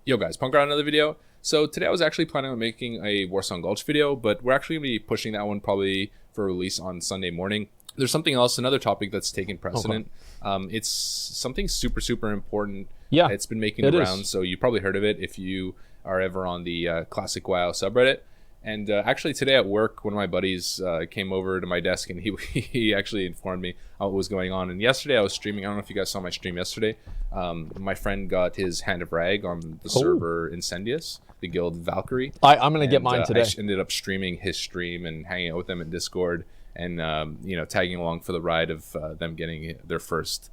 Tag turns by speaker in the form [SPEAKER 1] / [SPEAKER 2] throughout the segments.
[SPEAKER 1] Yo guys, Punkrat another video. So today I was actually planning on making a Asmongold video, but we're actually going to be pushing that one probably for release on Sunday morning. There's something else, another topic that's taken precedent. Okay. It's something super important.
[SPEAKER 2] Yeah,
[SPEAKER 1] it's been making the rounds, so you probably heard of it if you are ever on the Classic WoW subreddit. And actually today at work, one of my buddies came over to my desk and he actually informed me what was going on. And yesterday I was streaming. I don't know if you guys saw my stream yesterday. My friend got his Hand of Rag on the server Incendius, the guild Valkyrie.
[SPEAKER 2] I'm going to get mine today.
[SPEAKER 1] I ended up streaming his stream and hanging out with them in Discord and, you know, tagging along for the ride of them getting their first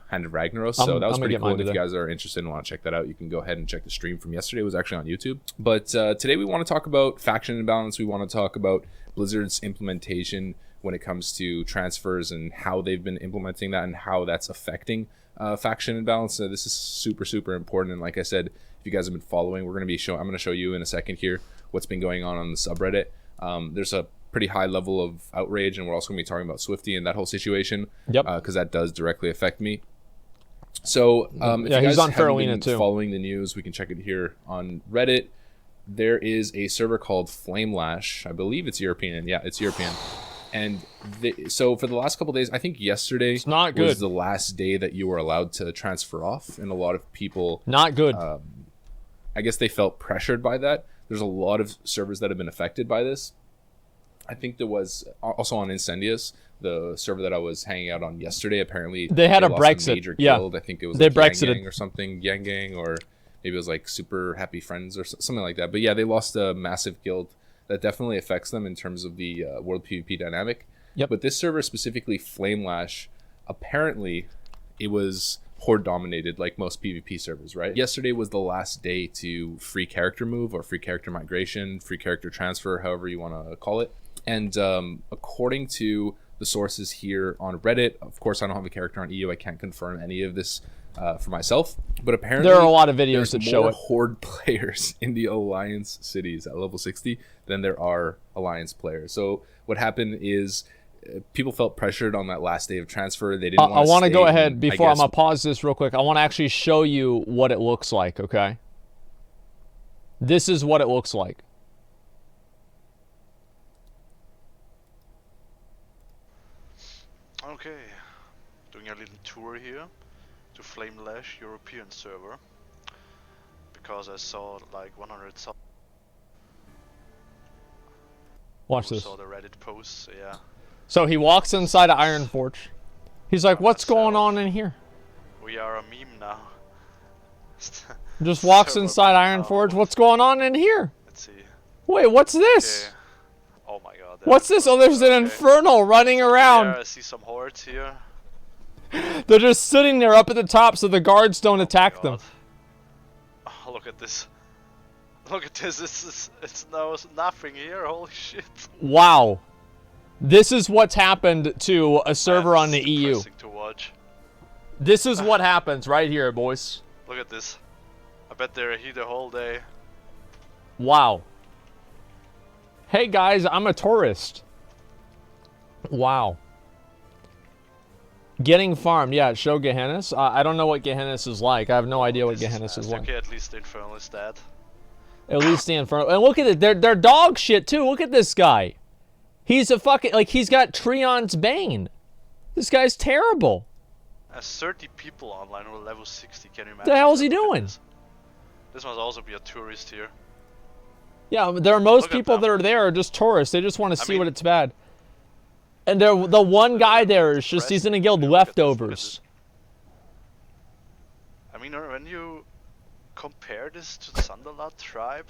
[SPEAKER 1] Hand of Ragnaros. So that was pretty cool. And if you guys are interested and want to check that out, you can go ahead and check the stream from yesterday. It was actually on YouTube. But today we want to talk about faction imbalance. We want to talk about Blizzard's implementation when it comes to transfers and how they've been implementing that and how that's affecting faction imbalance. This is super important. And like I said, if you guys have been following, I'm going to show you in a second here what's been going on the subreddit. There's a pretty high level of outrage, and we're also going to be talking about Swifty and that whole situation.
[SPEAKER 2] Yep.
[SPEAKER 1] Because that does directly affect me. So if you guys haven't been following the news, we can check it here on Reddit. There is a server called Flamelash. I believe it's European. Yeah, it's European. And so for the last couple of days, I think yesterday was the last day that you were allowed to transfer off, and a lot of people
[SPEAKER 2] not good.
[SPEAKER 1] I guess they felt pressured by that. There's a lot of servers that have been affected by this. I think there was also on Incendius, the server that I was hanging out on yesterday. Apparently,
[SPEAKER 2] they had a Brexit.
[SPEAKER 1] Major guild. I think it was
[SPEAKER 2] they
[SPEAKER 1] like
[SPEAKER 2] Brexited
[SPEAKER 1] Yang Gang or something, Yang Gang, or maybe it was like Super Happy Friends or something like that. But yeah, they lost a massive guild. That definitely affects them in terms of the world PvP dynamic.
[SPEAKER 2] Yep.
[SPEAKER 1] But this server specifically, Flamelash, apparently it was horde dominated like most PvP servers, right? Yesterday was the last day to free character move or free character migration, free character transfer, however you want to call it. And according to the sources here on Reddit, of course I don't have a character on EU, I can't confirm any of this for myself, but apparently
[SPEAKER 2] there are a lot of videos that show it.
[SPEAKER 1] Horde players in the Alliance cities at level 60 than there are Alliance players. So what happened is people felt pressured on that last day of transfer. They didn't want to
[SPEAKER 2] I want to go ahead before I'm going to pause this real quick. I want to actually show you what it looks like, okay? This is what it looks like.
[SPEAKER 3] Okay, doing a little tour here to Flamelash European server because I saw like 100,000.
[SPEAKER 2] Watch this.
[SPEAKER 3] Saw the Reddit posts, yeah.
[SPEAKER 2] So he walks inside of Ironforge. He's like, "What's going on in here?"
[SPEAKER 3] We are a meme now.
[SPEAKER 2] Just walks inside Ironforge. What's going on in here?
[SPEAKER 3] Let's see.
[SPEAKER 2] Wait, what's this?
[SPEAKER 3] Okay. Oh my god.
[SPEAKER 2] What's this? Oh, there's an Infernal running around.
[SPEAKER 3] Yeah, I see some hordes here.
[SPEAKER 2] They're just sitting there up at the top so the guards don't attack them.
[SPEAKER 3] Oh, look at this. Look at this. It's nothing here. Holy shit.
[SPEAKER 2] Wow. This is what's happened to a server on the EU.
[SPEAKER 3] To watch.
[SPEAKER 2] This is what happens right here, boys.
[SPEAKER 3] Look at this. I bet they're here the whole day.
[SPEAKER 2] Wow. Hey guys, I'm a tourist. Wow. Getting farmed. Yeah, show Gehenna's. I don't know what Gehenna's is like. I have no idea what Gehenna's is like.
[SPEAKER 3] Okay, at least the Infernal is dead.
[SPEAKER 2] At least the Infernal. And look at it. They're dog shit too. Look at this guy. He's a fucking, like, he's got Treon's Bane. This guy's terrible.
[SPEAKER 3] 30 people online who are level 60. Can you imagine?
[SPEAKER 2] What the hell is he doing?
[SPEAKER 3] This must also be a tourist here.
[SPEAKER 2] Yeah, there are most people that are there are just tourists. They just want to see what it's bad. And the one guy there is just, he's in a guild leftovers.
[SPEAKER 3] I mean, when you compare this to the Sunderland tribe,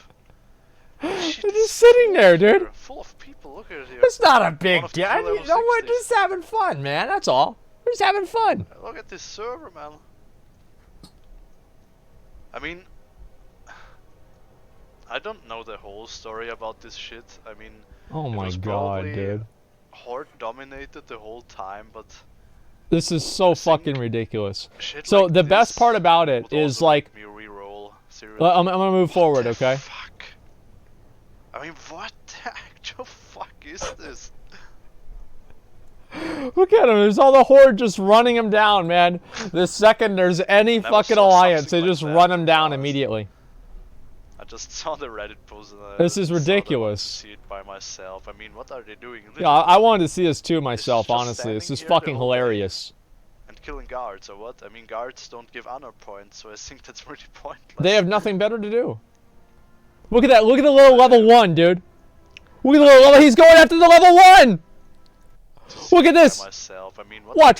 [SPEAKER 2] they're just sitting there, dude.
[SPEAKER 3] Full of people. Look at it here.
[SPEAKER 2] It's not a big deal. You know what? Just having fun, man. That's all. We're just having fun.
[SPEAKER 3] Look at this server, man. I mean, I don't know the whole story about this shit. I mean,
[SPEAKER 2] oh my god, dude.
[SPEAKER 3] Horde dominated the whole time, but
[SPEAKER 2] this is so fucking ridiculous. So like the best part about it is like, I'm gonna move forward, okay?
[SPEAKER 3] Fuck. I mean, what the actual fuck is this?
[SPEAKER 2] Look at him. There's all the horde just running him down, man. The second there's any fucking alliance, they just run him down immediately.
[SPEAKER 3] just saw the Reddit post. And
[SPEAKER 2] this is ridiculous.
[SPEAKER 3] See it by myself. I mean, what are they doing?
[SPEAKER 2] Yeah, I wanted to see this too myself, honestly. This is fucking hilarious.
[SPEAKER 3] And killing guards, or what? I mean, guards don't give honor points, so I think that's really pointless.
[SPEAKER 2] They have nothing better to do. Look at that. Look at the little level 1, dude. Look at the little level. He's going after the level 1! Look at this.
[SPEAKER 3] Myself. I mean,
[SPEAKER 2] watch.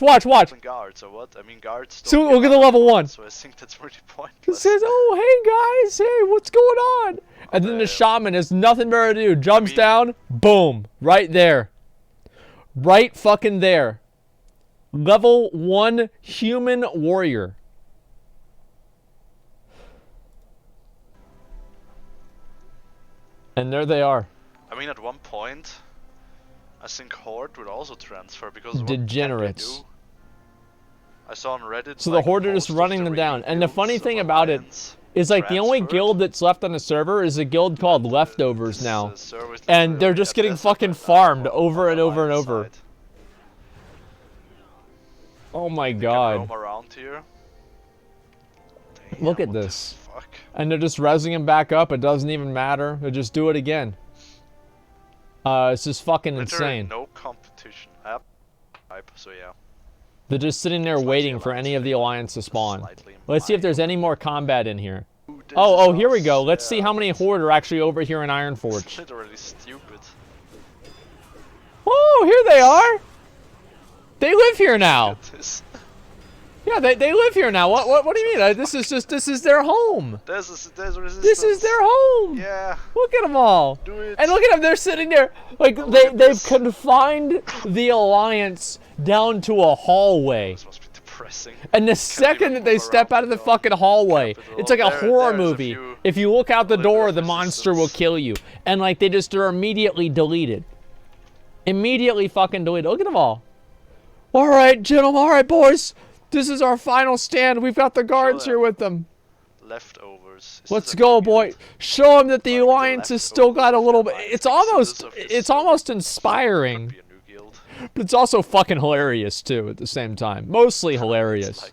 [SPEAKER 3] Guards, or what? I mean, guards don't
[SPEAKER 2] so look at the level 1.
[SPEAKER 3] So I think that's really pointless.
[SPEAKER 2] It says, oh, hey, guys. Hey, what's going on? And then the shaman has nothing better to do. Jumps down. Boom. Right there. Right fucking there. Level 1 human warrior. And there they are.
[SPEAKER 3] I mean, at one point, I think Horde would also transfer because
[SPEAKER 2] degenerates.
[SPEAKER 3] I saw on Reddit.
[SPEAKER 2] So the Horde are just running them down. And the funny thing about it is, like, the only guild that's left on the server is a guild called Leftovers now. And they're just getting fucking farmed over and over and over. Oh my god. Look at this. And they're just rezzing him back up. It doesn't even matter. They'll just do it again. It's just fucking insane.
[SPEAKER 3] No competition. So yeah.
[SPEAKER 2] They're just sitting there waiting for any of the Alliance to spawn. Let's see if there's any more combat in here. Oh, here we go. Let's see how many Horde are actually over here in Ironforge.
[SPEAKER 3] It's literally stupid.
[SPEAKER 2] Oh, here they are. They live here now. Yeah, they live here now. What do you mean? This is their home.
[SPEAKER 3] There's resistance.
[SPEAKER 2] This is their home.
[SPEAKER 3] Yeah.
[SPEAKER 2] Look at them all.
[SPEAKER 3] Do it.
[SPEAKER 2] And look at them. They're sitting there like they've confined the Alliance down to a hallway.
[SPEAKER 3] This must be depressing.
[SPEAKER 2] And the second that they step out of the fucking hallway, it's like a horror movie. If you look out the door, the monster will kill you. And like they just are immediately deleted. Immediately fucking deleted. Look at them all. All right, gentlemen. All right, boys. This is our final stand. We've got the guards here with them.
[SPEAKER 3] Leftovers.
[SPEAKER 2] Let's go, boy. Show them that the Alliance has still got a little bit. It's almost inspiring. But it's also fucking hilarious too at the same time. Mostly hilarious.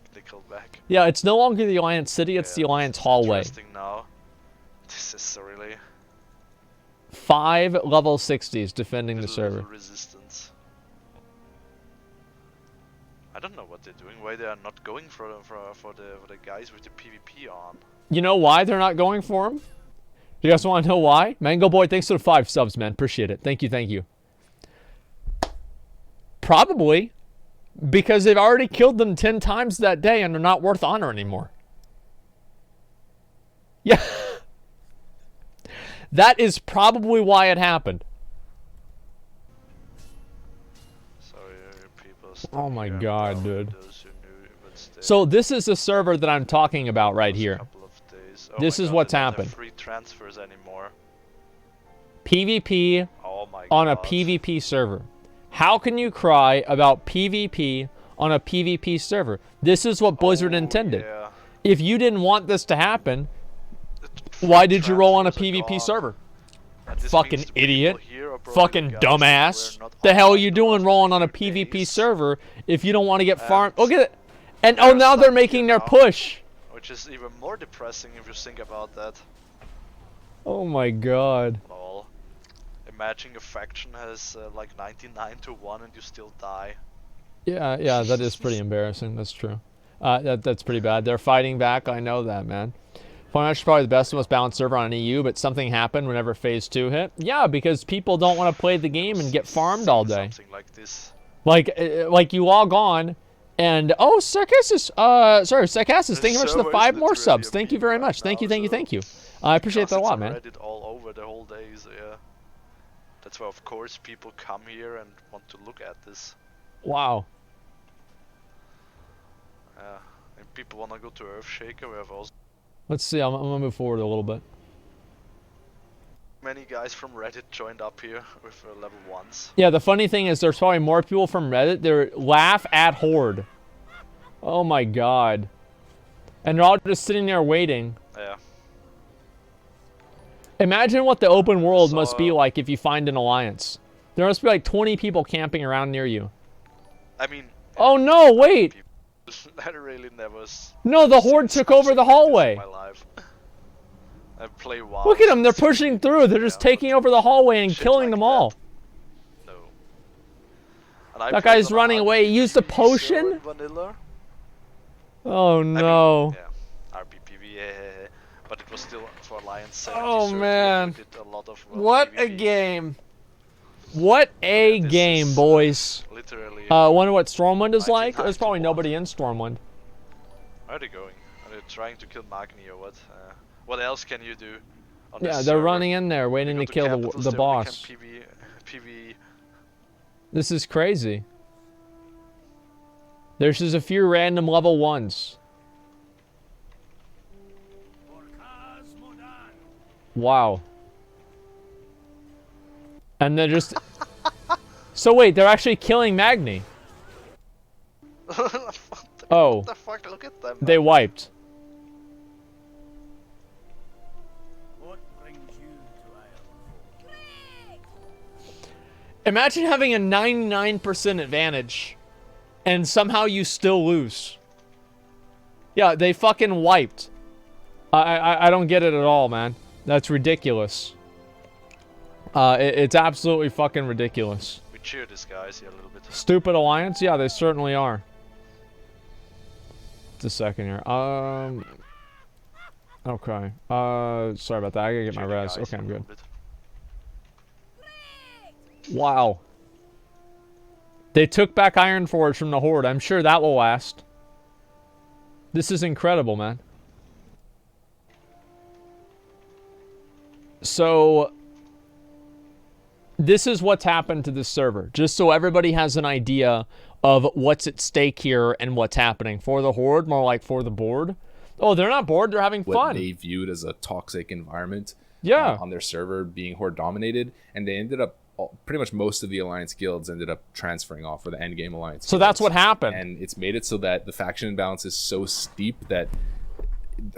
[SPEAKER 2] Yeah, it's no longer the Alliance City. It's the Alliance hallway.
[SPEAKER 3] Now. This is really
[SPEAKER 2] 5 level 60s defending the server.
[SPEAKER 3] Resistance. I don't know what they're doing. Why they are not going for the guys with the PvP on?
[SPEAKER 2] You know why they're not going for them? You guys want to know why? Mango Boy, thanks for the 5 subs, man. Appreciate it. Thank you. Probably because they've already killed them 10 times that day and they're not worth honor anymore. Yeah. That is probably why it happened. Oh my god, dude. So this is the server that I'm talking about right here. This is what's happened.
[SPEAKER 3] Free transfers anymore.
[SPEAKER 2] PvP on a PvP server. How can you cry about PvP on a PvP server? This is what Blizzard intended.
[SPEAKER 3] Yeah.
[SPEAKER 2] If you didn't want this to happen, why did you roll on a PvP server? Fucking idiot. Fucking dumbass. The hell are you doing rolling on a PvP server if you don't want to get farmed? Look at it. And oh, now they're making their push.
[SPEAKER 3] Which is even more depressing if you think about that.
[SPEAKER 2] Oh my god.
[SPEAKER 3] Lol. Imagine a faction has like 99 to 1 and you still die.
[SPEAKER 2] Yeah, that is pretty embarrassing. That's true. That's pretty bad. They're fighting back. I know that, man. Flamelash is probably the best and most balanced server on EU, but something happened whenever Phase 2 hit. Yeah, because people don't want to play the game and get farmed all day.
[SPEAKER 3] Something like this.
[SPEAKER 2] Like you log on, and oh, Sarkassus, Sarkassus, thank you very much for the 5 more subs. Thank you very much. Thank you. I appreciate that a lot, man.
[SPEAKER 3] Reddit all over the whole day, so yeah. That's why, of course, people come here and want to look at this.
[SPEAKER 2] Wow.
[SPEAKER 3] Yeah, and people want to go to Earthshaker. We have also.
[SPEAKER 2] Let's see, I'm gonna move forward a little bit.
[SPEAKER 3] Many guys from Reddit joined up here with level 1s.
[SPEAKER 2] Yeah, the funny thing is there's probably more people from Reddit. They laugh at Horde. Oh my god. And they're all just sitting there waiting.
[SPEAKER 3] Yeah.
[SPEAKER 2] Imagine what the open world must be like if you find an alliance. There must be like 20 people camping around near you.
[SPEAKER 3] I mean...
[SPEAKER 2] Oh no, wait!
[SPEAKER 3] I really never...
[SPEAKER 2] No, the Horde took over the hallway.
[SPEAKER 3] and play WoW.
[SPEAKER 2] Look at them, they're pushing through. They're just taking over the hallway and killing them all.
[SPEAKER 3] No. And
[SPEAKER 2] That guy's running away. He used a potion? Oh no.
[SPEAKER 3] Yeah, RPPV, yeah. But it was still for Alliance 70.
[SPEAKER 2] Oh man.
[SPEAKER 3] Did a lot of
[SPEAKER 2] what
[SPEAKER 3] PvP.
[SPEAKER 2] a game. What a game, boys.
[SPEAKER 3] Literally.
[SPEAKER 2] Wonder what Stormwind is like? There's probably nobody in Stormwind.
[SPEAKER 3] Where are they going? Are they trying to kill Magni or what? What else can you do?
[SPEAKER 2] Yeah, they're running in there, waiting to kill the boss.
[SPEAKER 3] PvE.
[SPEAKER 2] This is crazy. There's just a few random level 1s. Wow. And they're just... So wait, they're actually killing Magni. Oh.
[SPEAKER 3] What the fuck? Look at them.
[SPEAKER 2] They wiped. Imagine having a 99% advantage and somehow you still lose. Yeah, they fucking wiped. I don't get it at all, man. That's ridiculous. It's absolutely fucking ridiculous.
[SPEAKER 3] We cheer these guys here a little bit.
[SPEAKER 2] Stupid alliance? Yeah, they certainly are. Just a second here. Okay. Sorry about that. I gotta get my res. Okay, I'm good. Wow. They took back Ironforge from the Horde. I'm sure that will last. This is incredible, man. So, this is what's happened to this server. Just so everybody has an idea of what's at stake here and what's happening. For the Horde, more like for the board. Oh, they're not bored. They're having fun.
[SPEAKER 1] What they viewed as a toxic environment on their server being Horde dominated. And they ended up, pretty much most of the Alliance guilds ended up transferring off for the endgame Alliance
[SPEAKER 2] So
[SPEAKER 1] guilds.
[SPEAKER 2] that's what happened.
[SPEAKER 1] And it's made it so that the faction imbalance is so steep that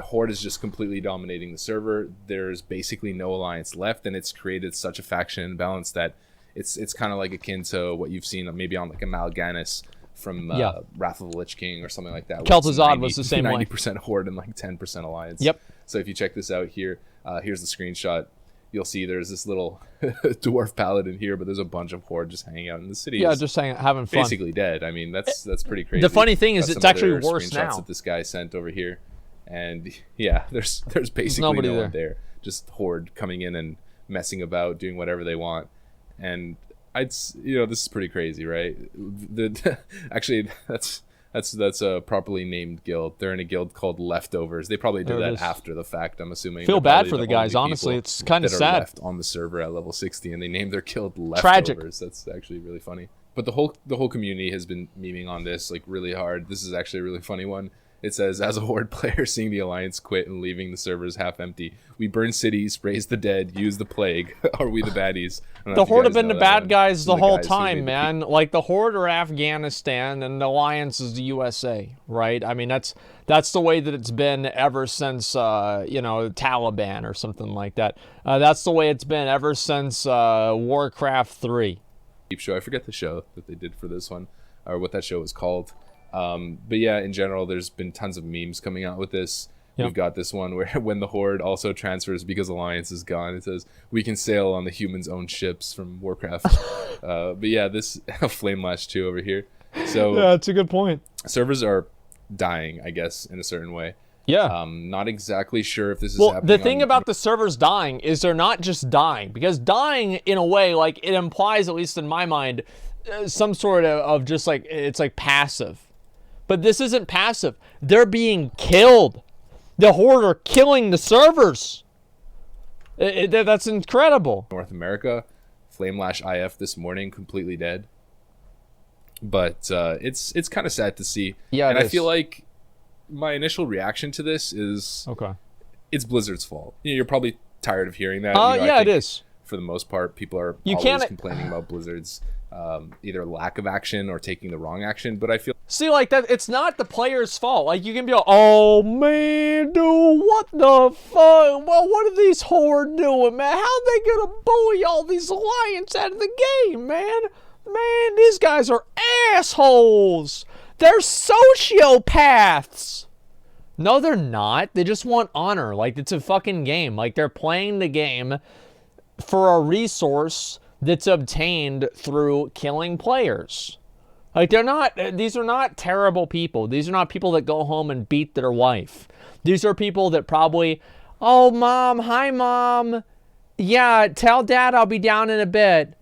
[SPEAKER 1] Horde is just completely dominating the server. There's basically no Alliance left, and it's created such a faction imbalance that it's kind of like akin to what you've seen maybe on like a Mal'Ganis from Wrath of the Lich King or something like that.
[SPEAKER 2] Kel'Thuzad was the same
[SPEAKER 1] 90% Horde and like 10% Alliance.
[SPEAKER 2] Yep.
[SPEAKER 1] So if you check this out here, here's the screenshot. You'll see there's this little dwarf paladin here, but there's a bunch of Horde just hanging out in the city.
[SPEAKER 2] Yeah, just having fun.
[SPEAKER 1] Basically dead. I mean, that's pretty crazy.
[SPEAKER 2] The funny thing is,
[SPEAKER 1] Got
[SPEAKER 2] it's actually
[SPEAKER 1] other
[SPEAKER 2] worse
[SPEAKER 1] screenshots
[SPEAKER 2] now.
[SPEAKER 1] that this guy sent over here, and yeah, there's basically no one there. Just Horde coming in and messing about, doing whatever they want, and this is pretty crazy, right? Actually, that's a properly named guild. They're in a guild called Leftovers. They probably did that after the fact, I'm assuming.
[SPEAKER 2] Feel bad for the guys, honestly. It's kind of sad.
[SPEAKER 1] Left on the server at level 60, and they named their guild Leftovers.
[SPEAKER 2] Tragic.
[SPEAKER 1] That's actually really funny. But the whole community has been memeing on this like really hard. This is actually a really funny one. It says, as a Horde player seeing the Alliance quit and leaving the servers half empty, we burn cities, raise the dead, use the plague. Are we the baddies?
[SPEAKER 2] The Horde have been the bad guys the whole time, man. Like, the Horde are Afghanistan and the Alliance is the USA, right? I mean, that's the way that it's been ever since, Taliban or something like that. That's the way it's been ever since Warcraft 3.
[SPEAKER 1] Show. I forget the show that they did for this one, or what that show was called. But yeah, in general, there's been tons of memes coming out with this. We've got this one where when the Horde also transfers because Alliance is gone, it says, we can sail on the humans' own ships from Warcraft. But yeah, this Flamelash too over here. So
[SPEAKER 2] yeah, that's a good point.
[SPEAKER 1] Servers are dying, I guess, in a certain way.
[SPEAKER 2] Yeah.
[SPEAKER 1] Not exactly sure if this is happening.
[SPEAKER 2] The thing about the servers dying is they're not just dying. Because dying, in a way, like, it implies, at least in my mind, some sort of just like, it's like passive. But this isn't passive. They're being killed. The Horde are killing the servers. That's incredible.
[SPEAKER 1] North America, Flamelash IF this morning, completely dead. But it's kind of sad to see.
[SPEAKER 2] Yeah,
[SPEAKER 1] and I feel like my initial reaction to this is, it's Blizzard's fault. You're probably tired of hearing that.
[SPEAKER 2] Yeah, it is.
[SPEAKER 1] For the most part, people are always complaining about Blizzard's either lack of action or taking the wrong action. But I feel
[SPEAKER 2] like that. It's not the player's fault. Like, you can be like, oh man, dude, what the fuck? Well, what are these Horde doing, man? How they gonna bully all these Alliance out of the game, man? Man, these guys are assholes. They're sociopaths. No, they're not. They just want honor. Like, it's a fucking game. Like, they're playing the game for a resource that's obtained through killing players. Like, these are not terrible people. These are not people that go home and beat their wife. These are people that probably, oh, mom, hi, mom. Yeah, tell dad I'll be down in a bit.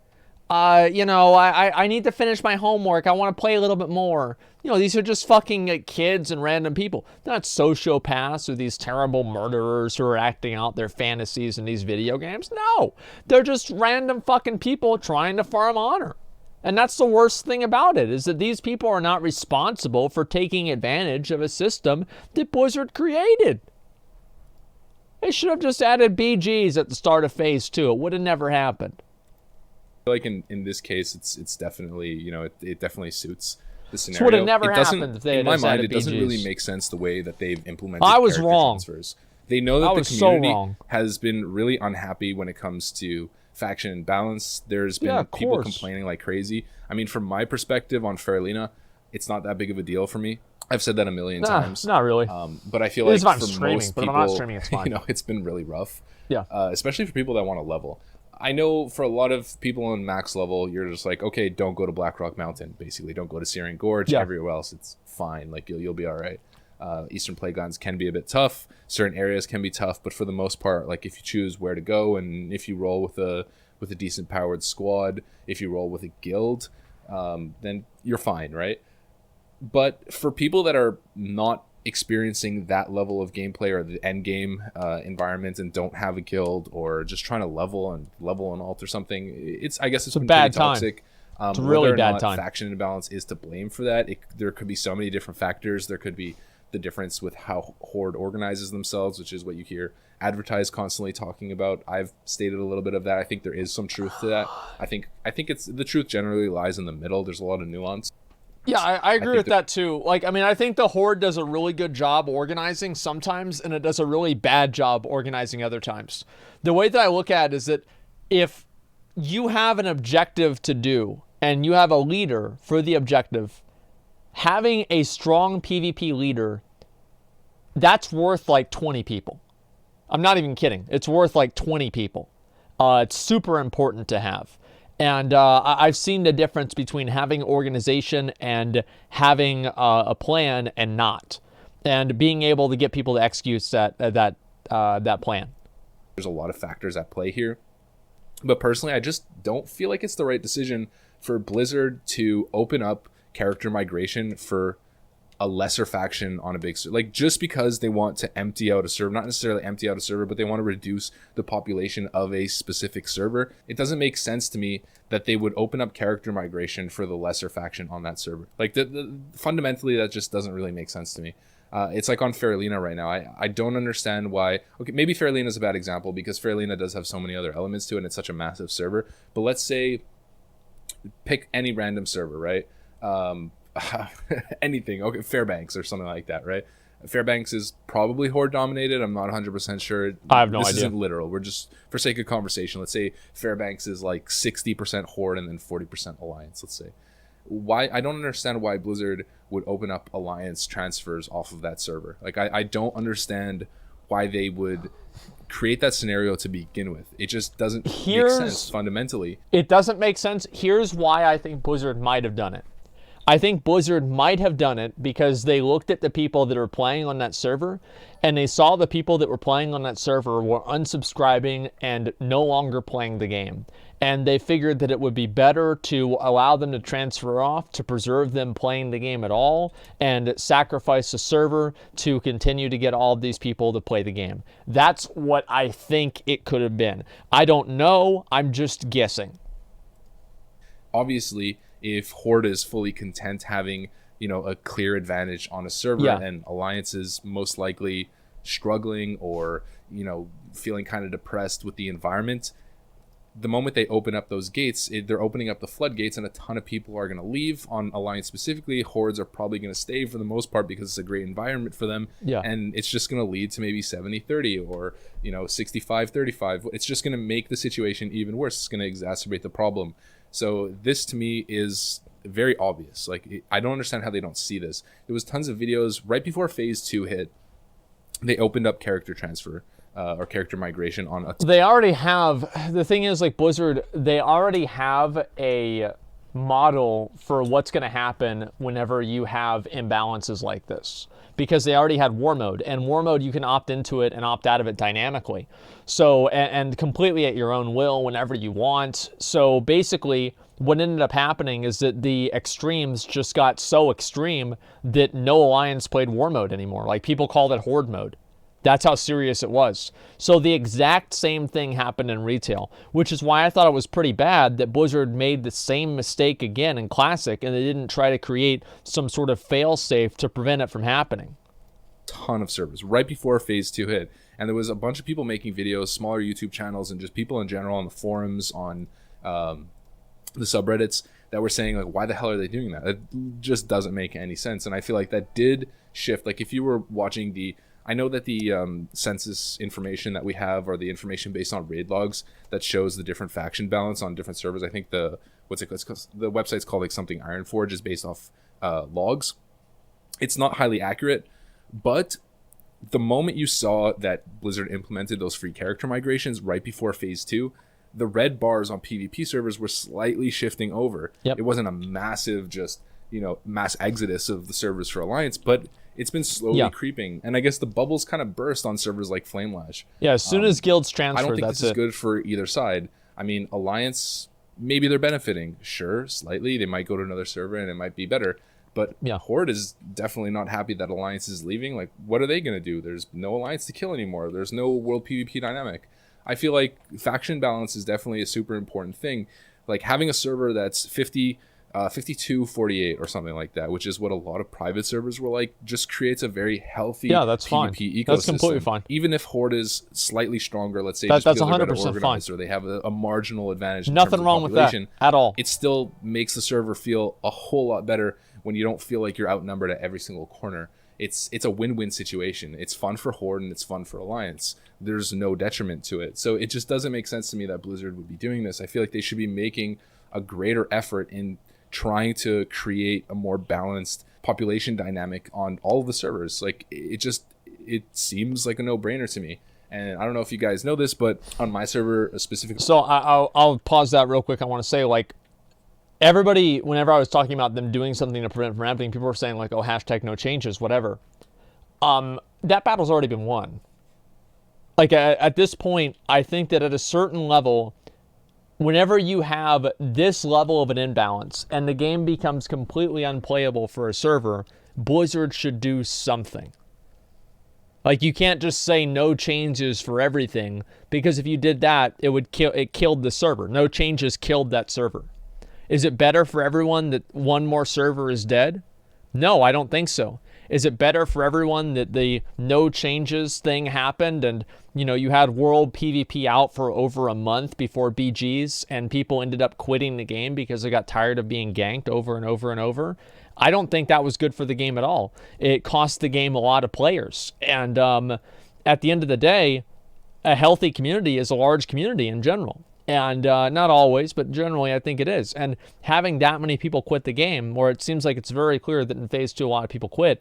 [SPEAKER 2] You know, I need to finish my homework. I want to play a little bit more. You know, these are just fucking kids and random people. They're not sociopaths or these terrible murderers who are acting out their fantasies in these video games. No, they're just random fucking people trying to farm honor. And that's the worst thing about it, is that these people are not responsible for taking advantage of a system that Blizzard created. They should have just added BGs at the start of Phase 2. It would have never happened.
[SPEAKER 1] Like in this case, it's definitely, you know, it definitely suits the scenario.
[SPEAKER 2] So would have never happened if they
[SPEAKER 1] in
[SPEAKER 2] had
[SPEAKER 1] my mind,
[SPEAKER 2] added
[SPEAKER 1] it doesn't
[SPEAKER 2] BGs.
[SPEAKER 1] really make sense the way that they've implemented
[SPEAKER 2] I was
[SPEAKER 1] character
[SPEAKER 2] wrong.
[SPEAKER 1] transfers. They know that
[SPEAKER 2] I
[SPEAKER 1] the
[SPEAKER 2] was so
[SPEAKER 1] community
[SPEAKER 2] wrong.
[SPEAKER 1] has been really unhappy when it comes to faction balance. There's been people complaining like crazy. I mean, from my perspective on Faralina, it's not that big of a deal for me. I've said that a million times.
[SPEAKER 2] Not really.
[SPEAKER 1] But I feel like for most
[SPEAKER 2] but
[SPEAKER 1] people,
[SPEAKER 2] if I'm not streaming, it's fine.
[SPEAKER 1] you know, it's been really rough.
[SPEAKER 2] Yeah.
[SPEAKER 1] Especially for people that want to level. I know for a lot of people on max level, you're just like, okay, don't go to Blackrock Mountain, basically. Don't go to Syrian Gorge.
[SPEAKER 2] Yeah.
[SPEAKER 1] Everywhere else, it's fine. Like, you'll be all right. Eastern Playgrounds can be a bit tough. Certain areas can be tough, but for the most part, like, if you choose where to go and if you roll with a decent powered squad, if you roll with a guild, then you're fine, right? But for people that are not experiencing that level of gameplay or the end game environment and don't have a guild or just trying to level an alt or something, I guess it's been
[SPEAKER 2] bad
[SPEAKER 1] pretty toxic.
[SPEAKER 2] It's a really bad time.
[SPEAKER 1] Faction imbalance is to blame for that. There could be so many different factors. There could be the difference with how Horde organizes themselves, which is what you hear advertised constantly talking about. I've stated a little bit of that. I think there is some truth to that. I think it's the truth generally lies in the middle. There's a lot of nuance.
[SPEAKER 2] Yeah, I agree with that too. Like, I mean, I think the Horde does a really good job organizing sometimes, and it does a really bad job organizing other times. The way that I look at it is that if you have an objective to do, and you have a leader for the objective, having a strong PvP leader, that's worth like 20 people. I'm not even kidding. It's worth like 20 people. It's super important to have. And I've seen the difference between having organization and having a plan and not, and being able to get people to execute that plan.
[SPEAKER 1] There's a lot of factors at play here, but personally, I just don't feel like it's the right decision for Blizzard to open up character migration for a lesser faction on a big server. Like, just because they want to empty out a server, not necessarily empty out a server, but they want to reduce the population of a specific server, it doesn't make sense to me that they would open up character migration for the lesser faction on that server. Like, fundamentally, that just doesn't really make sense to me. It's like on Faralina right now. I don't understand why. Okay, maybe Faralina is a bad example because Faralina does have so many other elements to it and it's such a massive server. But let's say, pick any random server, right? Anything, okay, Fairbanks or something like that, right? Fairbanks is probably Horde dominated. I'm not 100% sure.
[SPEAKER 2] I have no idea.
[SPEAKER 1] This isn't literal. We're just, for sake of conversation, let's say Fairbanks is like 60% Horde and then 40% Alliance, let's say. Why? I don't understand why Blizzard would open up Alliance transfers off of that server. Like, I don't understand why they would create that scenario to begin with. It just doesn't make sense fundamentally.
[SPEAKER 2] It doesn't make sense. Here's why I think Blizzard might have done it. I think Blizzard might have done it because they looked at the people that are playing on that server and they saw the people that were playing on that server were unsubscribing and no longer playing the game. And they figured that it would be better to allow them to transfer off to preserve them playing the game at all and sacrifice the server to continue to get all of these people to play the game. That's what I think it could have been. I don't know. I'm just guessing.
[SPEAKER 1] Obviously, if Horde is fully content having, you know, a clear advantage on a server and Alliance is most likely struggling or, you know, feeling kind of depressed with the environment, the moment they open up those gates, they're opening up the floodgates and a ton of people are going to leave. On Alliance specifically, Hordes are probably going to stay for the most part because it's a great environment for them.
[SPEAKER 2] Yeah.
[SPEAKER 1] And it's just going to lead to maybe 70-30 or, you know, 65-35. It's just going to make the situation even worse. It's going to exacerbate the problem. So this to me is very obvious. Like, I don't understand how they don't see this. There was tons of videos right before Phase 2 hit they opened up character transfer or character migration on a
[SPEAKER 2] They already have, the thing is, like Blizzard, they already have a model for what's going to happen whenever you have imbalances like this, because they already had war mode, and war mode you can opt into it and opt out of it dynamically, so and completely at your own will whenever you want. So basically what ended up happening is that the extremes just got so extreme that no alliance played war mode anymore. Like, people called it horde mode. That's how serious it was. So the exact same thing happened in retail, which is why I thought it was pretty bad that Blizzard made the same mistake again in Classic, and they didn't try to create some sort of fail-safe to prevent it from happening.
[SPEAKER 1] Ton of servers right before Phase 2 hit. And there was a bunch of people making videos, smaller YouTube channels, and just people in general on the forums, on the subreddits, that were saying, like, why the hell are they doing that? It just doesn't make any sense. And I feel like that did shift. Like, if you were watching I know that the census information that we have, or the information based on raid logs that shows the different faction balance on different servers. I think the website's called like something Ironforge, is based off logs. It's not highly accurate, but the moment you saw that Blizzard implemented those free character migrations right before Phase 2, the red bars on PvP servers were slightly shifting over.
[SPEAKER 2] Yep.
[SPEAKER 1] It wasn't a massive mass exodus of the servers for Alliance, but it's been slowly creeping, and I guess the bubbles kind of burst on servers like Flamelash.
[SPEAKER 2] Yeah, as soon as guilds transfer,
[SPEAKER 1] I don't think
[SPEAKER 2] that's
[SPEAKER 1] this is good for either side. I mean, Alliance, maybe they're benefiting, sure, slightly. They might go to another server and it might be better, but Horde is definitely not happy that Alliance is leaving. Like, what are they going to do? There's no Alliance to kill anymore. There's no world PvP dynamic. I feel like faction balance is definitely a super important thing. Like, having a server that's 52-48 or something like that, which is what a lot of private servers were like, just creates a very healthy
[SPEAKER 2] that's
[SPEAKER 1] PvP
[SPEAKER 2] fine.
[SPEAKER 1] ecosystem.
[SPEAKER 2] That's completely fine.
[SPEAKER 1] Even if Horde is slightly stronger, let's say,
[SPEAKER 2] that's
[SPEAKER 1] because they're
[SPEAKER 2] 100%
[SPEAKER 1] better organized,
[SPEAKER 2] fine.
[SPEAKER 1] or they have a marginal advantage.
[SPEAKER 2] Nothing wrong with that at all.
[SPEAKER 1] It still makes the server feel a whole lot better when you don't feel like you're outnumbered at every single corner. It's a win-win situation. It's fun for Horde and it's fun for Alliance. There's no detriment to it. So it just doesn't make sense to me that Blizzard would be doing this. I feel like they should be making a greater effort in trying to create a more balanced population dynamic on all of the servers. Like, it seems like a no-brainer to me. And I don't know if you guys know this, but on my server specifically...
[SPEAKER 2] So I'll pause that real quick. I want to say, like, everybody, whenever I was talking about them doing something to prevent from happening, people were saying, like, oh, hashtag no changes, whatever. That battle's already been won. Like, at this point, I think that at a certain level, whenever you have this level of an imbalance and the game becomes completely unplayable for a server, Blizzard should do something. Like, you can't just say no changes for everything, because if you did that, it killed the server. No changes killed that server. Is it better for everyone that one more server is dead? No, I don't think so. Is it better for everyone that the no changes thing happened and, you had world PvP out for over a month before BGs and people ended up quitting the game because they got tired of being ganked over and over and over? I don't think that was good for the game at all. It cost the game a lot of players. And at the end of the day, a healthy community is a large community in general. And not always, but generally I think it is. And having that many people quit the game, or it seems like it's very clear that in Phase 2 a lot of people quit,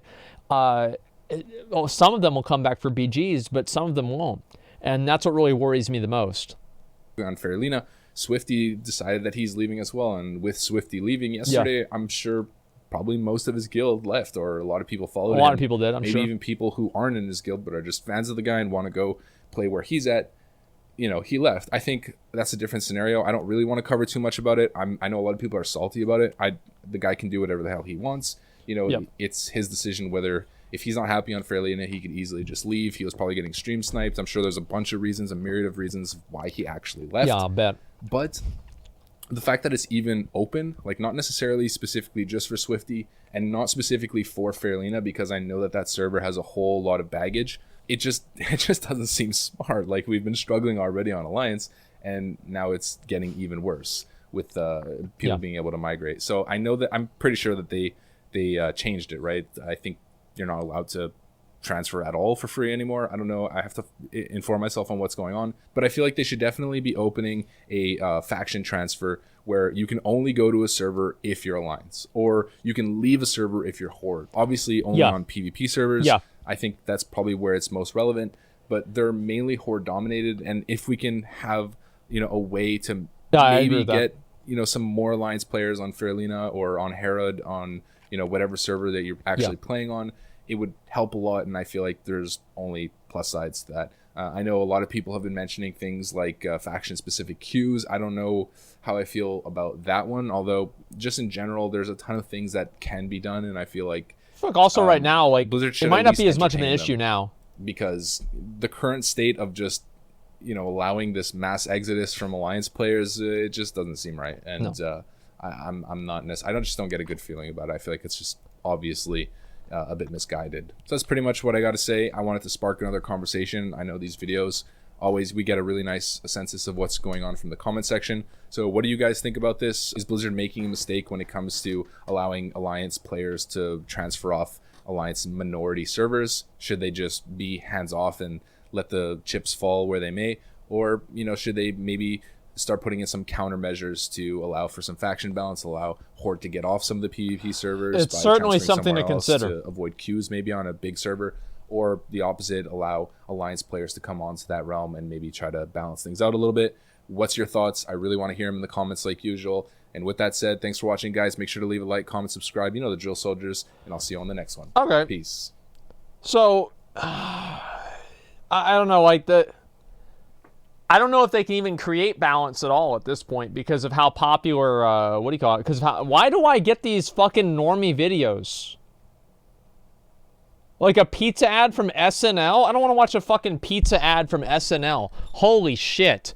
[SPEAKER 2] some of them will come back for BGs, but some of them won't. And that's what really worries me the most.
[SPEAKER 1] On Fairlina, Swifty decided that he's leaving as well. And with Swifty leaving yesterday, I'm sure probably most of his guild left, or a lot of people followed him.
[SPEAKER 2] A lot of people did, I'm sure.
[SPEAKER 1] Maybe even people who aren't in his guild but are just fans of the guy and want to go play where he's at. He left. I think that's a different scenario. I don't really want to cover too much about it. I know a lot of people are salty about it. The guy can do whatever the hell he wants. It's his decision whether, if he's not happy on Fairlina, he could easily just leave. He was probably getting stream sniped. I'm sure there's a bunch of reasons, a myriad of reasons why he actually left.
[SPEAKER 2] Yeah, I'll bet.
[SPEAKER 1] But the fact that it's even open, like, not necessarily specifically just for Swifty and not specifically for Fairlina, because I know that server has a whole lot of baggage. It just doesn't seem smart. Like, we've been struggling already on Alliance, and now it's getting even worse with people being able to migrate. So I know that, I'm pretty sure that they changed it, right? I think you're not allowed to transfer at all for free anymore. I don't know. I have to inform myself on what's going on. But I feel like they should definitely be opening a faction transfer where you can only go to a server if you're Alliance, or you can leave a server if you're Horde. Obviously, only on PvP servers.
[SPEAKER 2] Yeah.
[SPEAKER 1] I think that's probably where it's most relevant. But they're mainly horde dominated, and if we can have, you know, a way to maybe get, you know, some more alliance players on Fairlina or on Herod on, you know, whatever server that you're actually playing on, it would help a lot. And I feel like there's only plus sides to that. I know a lot of people have been mentioning things like faction specific queues. I don't know how I feel about that one, although just in general there's a ton of things that can be done, and I feel like
[SPEAKER 2] also right now, like,
[SPEAKER 1] Blizzard
[SPEAKER 2] it might not be as much of an issue now,
[SPEAKER 1] because the current state of just, you know, allowing this mass exodus from alliance players, it just doesn't seem right. And I'm not I don't get a good feeling about it. I feel like it's just obviously a bit misguided. So that's pretty much what I got to say. I wanted to spark another conversation. I know these videos always, we get a really nice census of what's going on from the comment section. So what do you guys think about this? Is Blizzard making a mistake when it comes to allowing alliance players to transfer off alliance minority servers? Should they just be hands off and let the chips fall where they may? Or, you know, should they maybe start putting in some countermeasures to allow for some faction balance, allow Horde to get off some of the PvP servers?
[SPEAKER 2] It's certainly something to consider.
[SPEAKER 1] To avoid queues maybe on a big server, or the opposite, allow alliance players to come onto that realm and maybe try to balance things out a little bit. What's your thoughts? I really want to hear them in the comments like usual. And with that said, thanks for watching, guys. Make sure to leave a like, comment, subscribe. You know the drill, soldiers. And I'll see you on the next one.
[SPEAKER 2] Okay.
[SPEAKER 1] Peace.
[SPEAKER 2] So, I don't know, like I don't know if they can even create balance at all at this point because of how popular, what do you call it? Because why do I get these fucking normie videos? Like a pizza ad from SNL? I don't want to watch a fucking pizza ad from SNL. Holy shit.